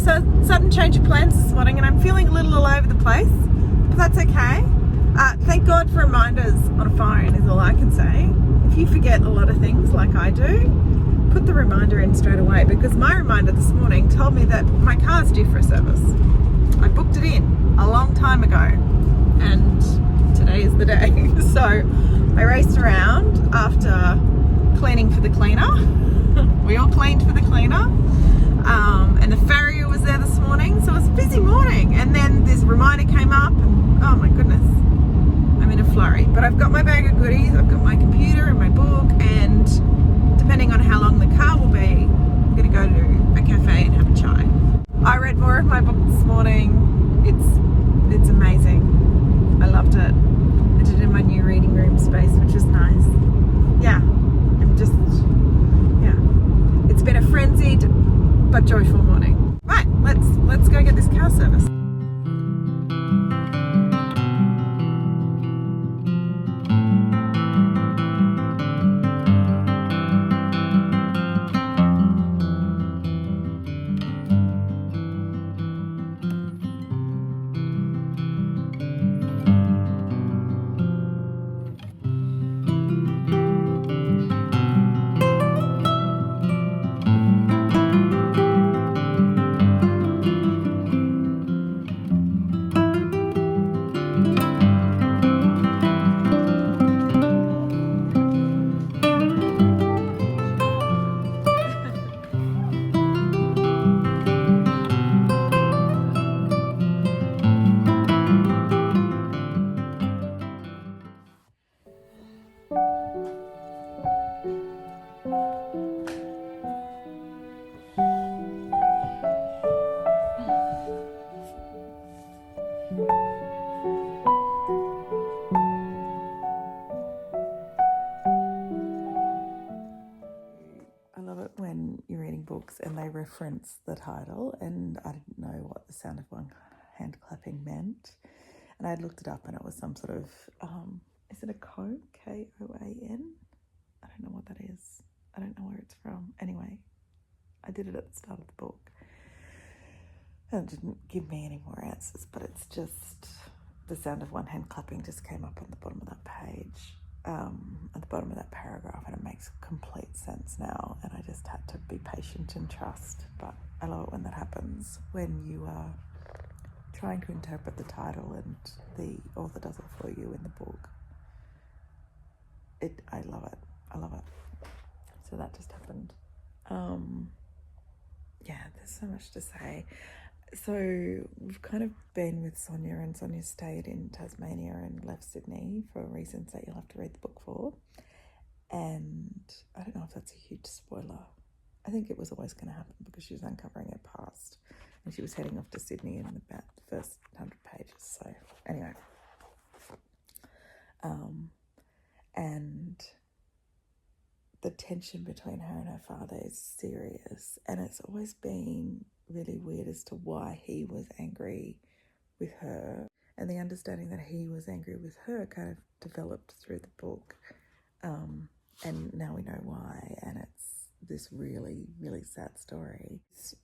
had a sudden change of plans this morning and I'm feeling a little all over the place, but that's okay. Thank God for reminders on a phone is all I can say. If you forget a lot of things like I do, put the reminder in straight away, because my reminder this morning told me that my car's due for a service. I booked it in a long time ago and today is the day. So I raced around after cleaning for the cleaner. We all cleaned for the cleaner. And the farrier was there this morning, so it was a busy morning. And then this reminder came up and oh my goodness, I'm in a flurry. But I've got my bag of goodies, I've got my computer and my book, and depending on how long the car will be, I'm going to go to a cafe and have a chai. I read more of my book this morning. It's amazing. I loved it. I did it in my new reading room space, which is nice. Yeah, it's been a frenzied but joyful morning. Right, let's go get this car service. I love it when you're reading books and they reference the title, and I didn't know what the sound of one hand clapping meant, and I looked it up and it was some sort of is it a koan? K-O-A-N? I don't know what that is. I don't know where it's from. Anyway, I did it at the start of the book and it didn't give me any more answers, but it's just the sound of one hand clapping just came up on the bottom of that page, at the bottom of that paragraph, and it makes complete sense now, and I just had to be patient and trust. But I love it when that happens, when you are trying to interpret the title and the author does it for you in the book. I love it. So that just happened. Yeah, there's so much to say. So we've kind of been with Sonia, and Sonia stayed in Tasmania and left Sydney for reasons that you'll have to read the book for. And I don't know if that's a huge spoiler. I think it was always going to happen because she was uncovering her past and she was heading off to Sydney in about the first 100 pages. So anyway, and the tension between her and her father is serious, and it's always been really weird as to why he was angry with her, and the understanding that he was angry with her kind of developed through the book, and now we know why, and it's this really, really sad story. This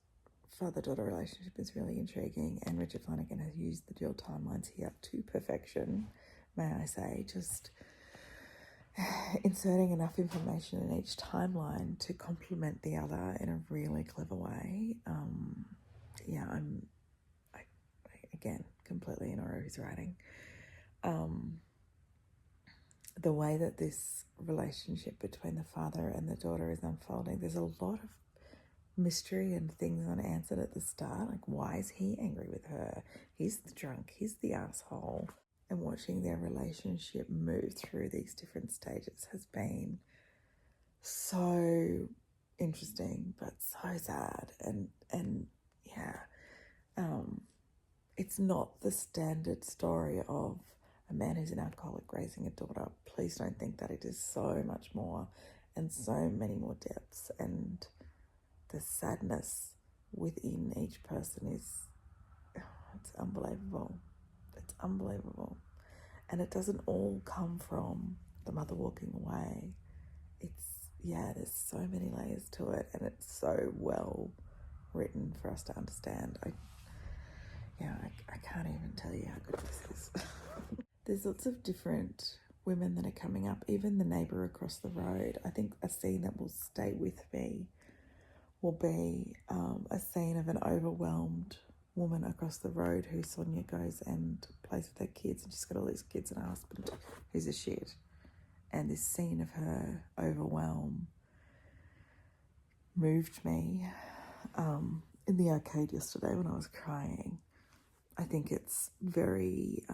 father-daughter relationship is really intriguing, and Richard Flanagan has used the dual timelines here to perfection, may I say, just inserting enough information in each timeline to complement the other in a really clever way. I'm again completely in awe of his writing. The way that this relationship between the father and the daughter is unfolding, there's a lot of mystery and things unanswered at the start. Like, why is he angry with her? He's the drunk, he's the asshole. And watching their relationship move through these different stages has been so interesting, but so sad. And yeah, it's not the standard story of a man who's an alcoholic raising a daughter. Please don't think that. It is so much more and so many more depths, and the sadness within each person is, it's unbelievable. It's unbelievable. And it doesn't all come from the mother walking away. There's so many layers to it, and it's so well written for us to understand. I can't even tell you how good this is. There's lots of different women that are coming up, even the neighbour across the road. I think a scene that will stay with me will be a scene of an overwhelmed woman across the road who Sonia goes and plays with her kids, and she's got all these kids and a husband who's a shit. And this scene of her overwhelm moved me in the arcade yesterday when I was crying. I think it's very, I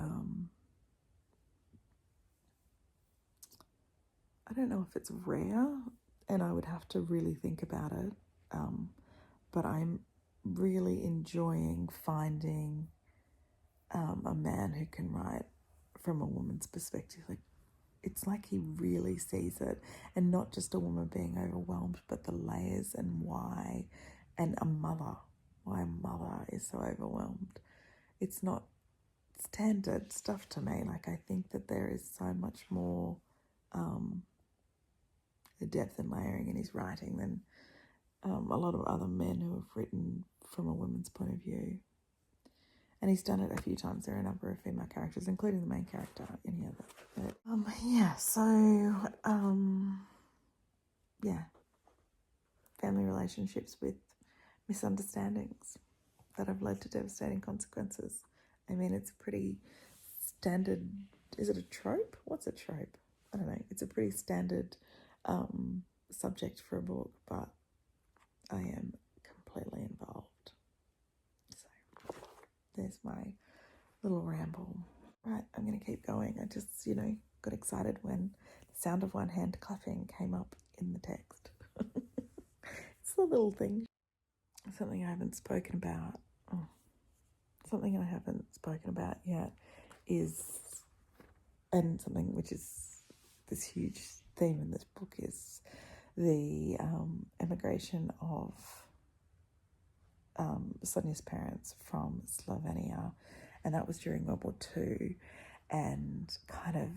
don't know if it's rare, and I would have to really think about it, but I'm really enjoying finding a man who can write from a woman's perspective. Like, it's like he really sees it, and not just a woman being overwhelmed, but the layers and why, and why a mother is so overwhelmed. It's not standard stuff to me. Like, I think that there is so much more depth and layering in his writing than a lot of other men who have written from a woman's point of view. And he's done it a few times. There are a number of female characters, including the main character in here. Family relationships with misunderstandings that have led to devastating consequences. I mean, it's a pretty standard, is it a trope? What's a trope? I don't know. It's a pretty standard subject for a book, but I am completely involved. So there's my little ramble. Right, I'm going to keep going. I just, got excited when the sound of one hand clapping came up in the text. It's the little thing. Something I haven't spoken about. Something I haven't spoken about yet is, and something which is this huge theme in this book, is the emigration of Sonia's parents from Slovenia, and that was during World War II, and kind of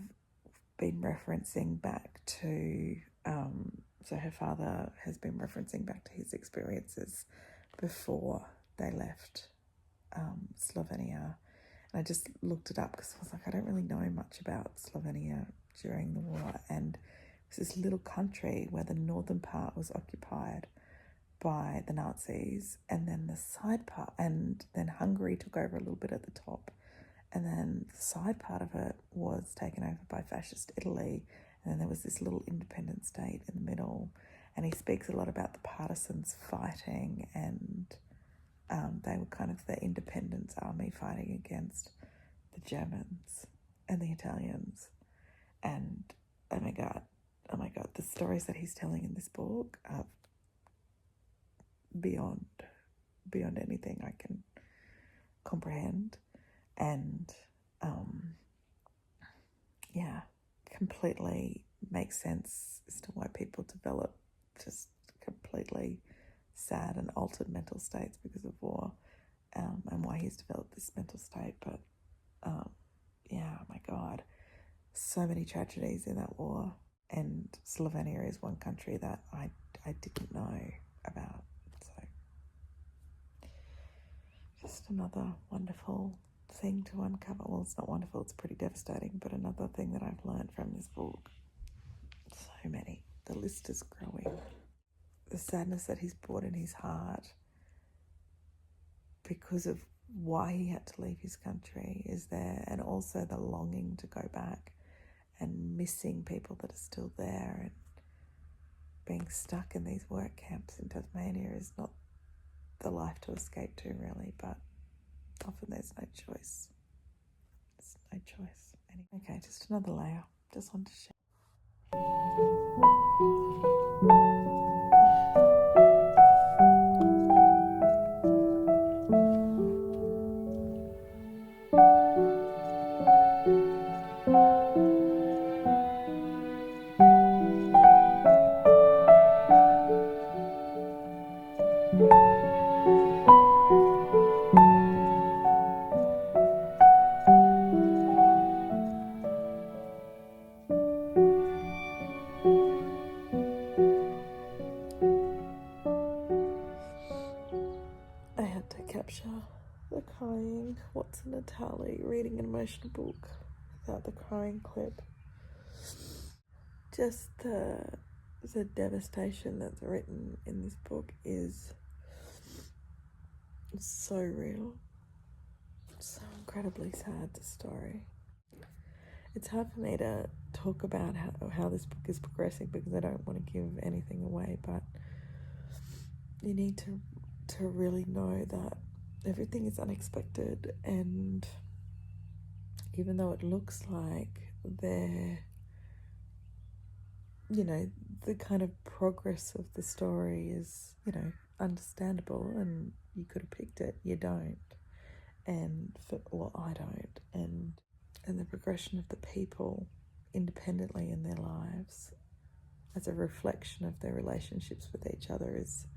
been referencing back to, so her father has been referencing back to his experiences before they left Slovenia. And I just looked it up because I was like, I don't really know much about Slovenia during the war, and it was this little country where the northern part was occupied by the Nazis, and then the side part, and then Hungary took over a little bit at the top, and then the side part of it was taken over by fascist Italy, and then there was this little independent state in the middle. And he speaks a lot about the partisans fighting, and they were kind of the independence army fighting against the Germans and the Italians. And oh my god, the stories that he's telling in this book are beyond anything I can comprehend. And completely makes sense as to why people develop just completely sad and altered mental states because of war, and why he's developed this mental state. But oh my god, so many tragedies in that war, and Slovenia is one country that I didn't know about. So just another wonderful thing to uncover. Well, it's not wonderful, it's pretty devastating, but another thing that I've learned from this book. So many. The list is growing. The sadness that he's brought in his heart because of why he had to leave his country is there, and also the longing to go back and missing people that are still there, and being stuck in these work camps in Tasmania is not the life to escape to, really, but often there's no choice. There's no choice. Anyway, okay, just another layer. Just wanted to share. and Natalie reading an emotional book without the crying clip. Just the devastation that's written in this book is so real. So incredibly sad, the story. It's hard for me to talk about how this book is progressing because I don't want to give anything away, but you need to really know that everything is unexpected, and even though it looks like they're, you know, the kind of progress of the story is, you know, understandable and you could have picked it, you don't. And I don't. And the progression of the people independently in their lives as a reflection of their relationships with each other is,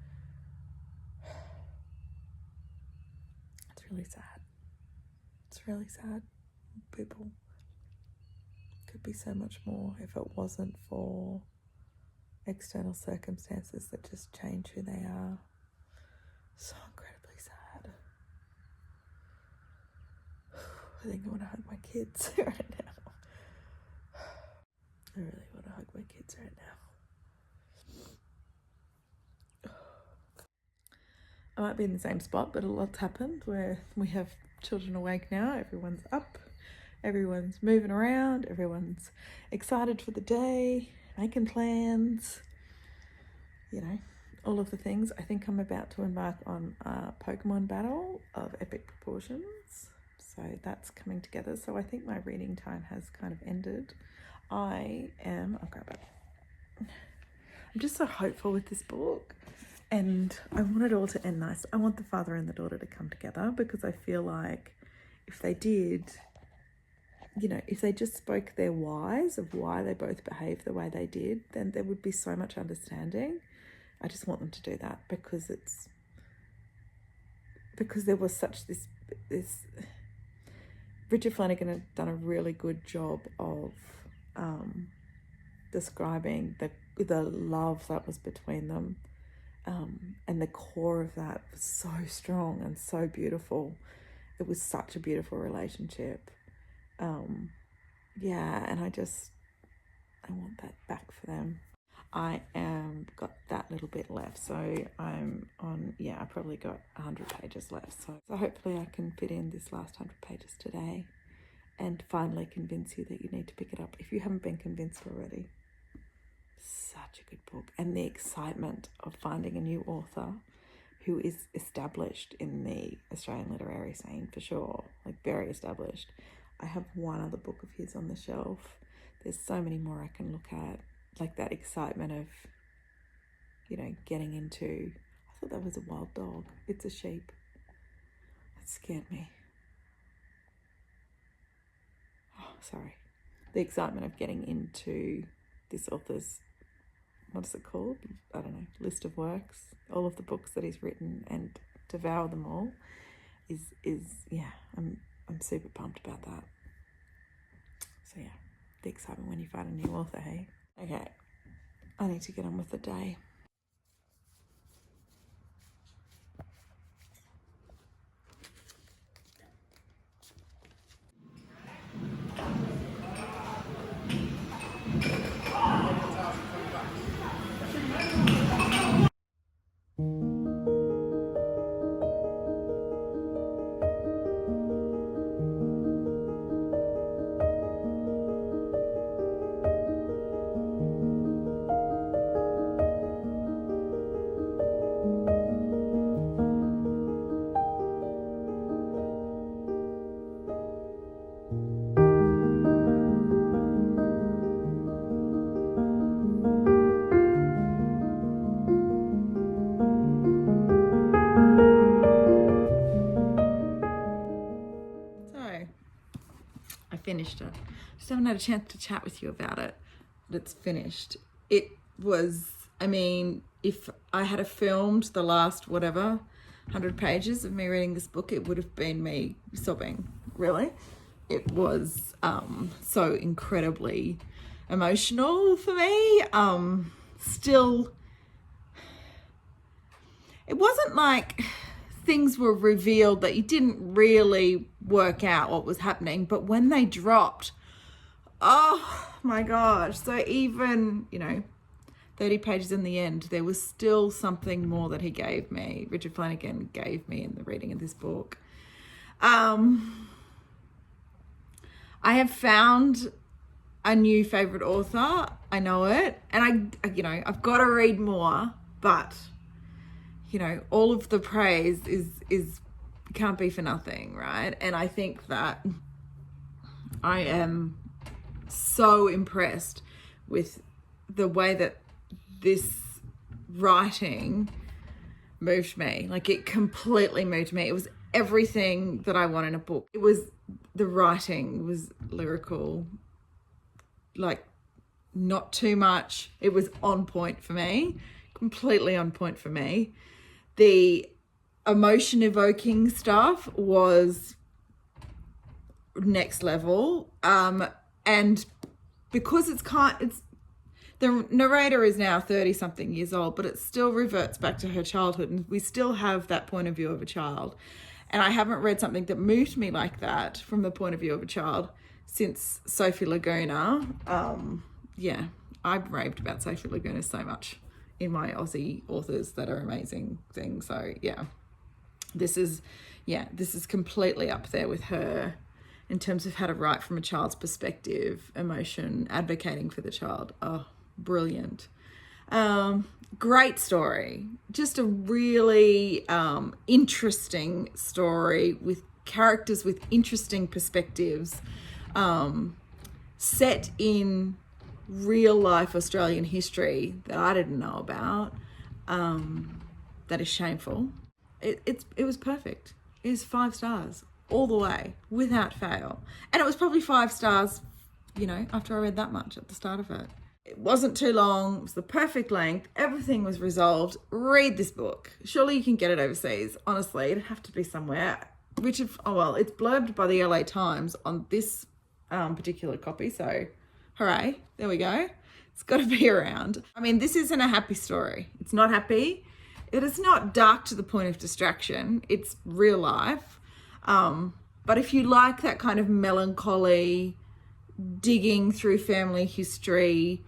it's really sad. It's really sad. People could be so much more if it wasn't for external circumstances that just change who they are. So incredibly sad. I think I want to hug my kids right now. I really want to hug my kids right now. I might be in the same spot, but a lot's happened where we have children awake now. Everyone's up, everyone's moving around, everyone's excited for the day, making plans, you know, all of the things. I think I'm about to embark on a Pokemon battle of epic proportions. So that's coming together. So I think my reading time has kind of ended. I'll grab it. I'm just so hopeful with this book, and I want it all to end nice. I want the father and the daughter to come together because I feel like if they did, you know, if they just spoke their whys of why they both behaved the way they did, then there would be so much understanding. I just want them to do that because there was such this Richard Flanagan had done a really good job of describing the love that was between them, and the core of that was so strong and so beautiful. It was such a beautiful relationship. And I want that back for them. I got that little bit left, so I'm on, I probably got 100 pages left, so hopefully I can fit in this last 100 pages today and finally convince you that you need to pick it up if you haven't been convinced already. Such a good book, and the excitement of finding a new author who is established in the Australian literary scene for sure, like very established. I have one other book of his on the shelf. There's so many more I can look at. Like that excitement of, you know, getting into, I thought that was a wild dog. It's a sheep. That scared me. Oh, sorry. The excitement of getting into this author's, what is it called? I don't know, list of works, all of the books that he's written, and devour them all is I'm super pumped about that. So yeah, the excitement when you find a new author, hey? Okay, I need to get on with the day. Finished it. Just haven't had a chance to chat with you about it, but it's finished. It was, I mean, if I had filmed the last 100 pages of me reading this book, it would have been me sobbing, really. It was so incredibly emotional for me. Still, it wasn't like things were revealed that you didn't really work out what was happening. But when they dropped, oh my gosh. So even, 30 pages in the end, there was still something more that Richard Flanagan gave me in the reading of this book. I have found a new favorite author. I know it. And I've got to read more, but all of the praise is can't be for nothing, right? And I think that I am so impressed with the way that this writing moved me. Like, it completely moved me. It was everything that I want in a book. It was, the writing was lyrical, like not too much. It was on point for me, completely on point for me. The emotion evoking stuff was next level. And because the narrator is now 30 something years old, but it still reverts back to her childhood, and we still have that point of view of a child. And I haven't read something that moved me like that from the point of view of a child since Sophie Laguna. I've raved about Sophie Laguna so much in my Aussie authors that are amazing things. So this is completely up there with her in terms of how to write from a child's perspective, emotion, advocating for the child. Oh, brilliant. Great story. Just a really interesting story with characters with interesting perspectives, set in real life Australian history that I didn't know about. That is shameful. It was perfect. It was 5 stars all the way, without fail. And it was probably 5 stars, after I read that much at the start of it. It wasn't too long. It was the perfect length. Everything was resolved. Read this book. Surely you can get it overseas. Honestly, it'd have to be somewhere. It's blurbed by the LA Times on this particular copy. So, hooray. There we go. It's got to be around. I mean, this isn't a happy story. It's not happy. It is not dark to the point of distraction. It's real life. But if you like that kind of melancholy, digging through family history,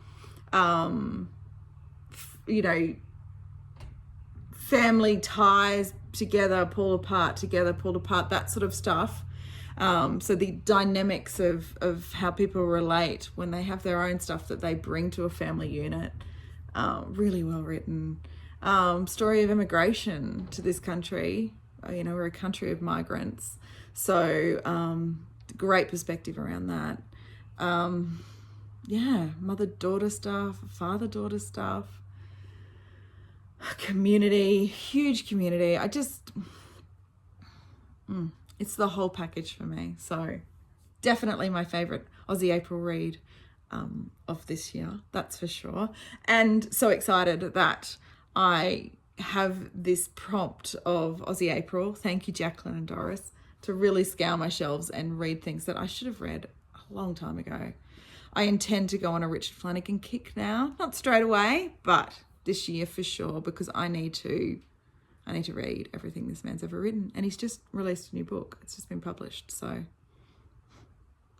family ties together, pulled apart, that sort of stuff. So the dynamics of how people relate when they have their own stuff that they bring to a family unit, really well written. Story of immigration to this country. We're a country of migrants. So great perspective around that. Mother-daughter stuff, father-daughter stuff, community, huge community. It's the whole package for me. So definitely my favorite Aussie April read of this year, that's for sure. And so excited that I have this prompt of Aussie April. Thank you, Jacqueline and Doris, to really scour my shelves and read things that I should have read a long time ago. I intend to go on a Richard Flanagan kick now, not straight away, but this year for sure, because I need to read everything this man's ever written. And he's just released a new book. It's just been published, so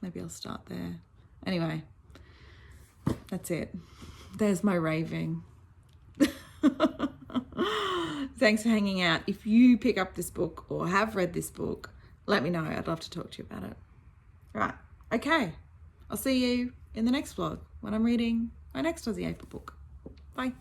maybe I'll start there. Anyway, that's it. There's my raving. Thanks for hanging out. If you pick up this book or have read this book, let me know. I'd love to talk to you about it. Right. Okay. I'll see you in the next vlog when I'm reading my next Aussie April book. Bye.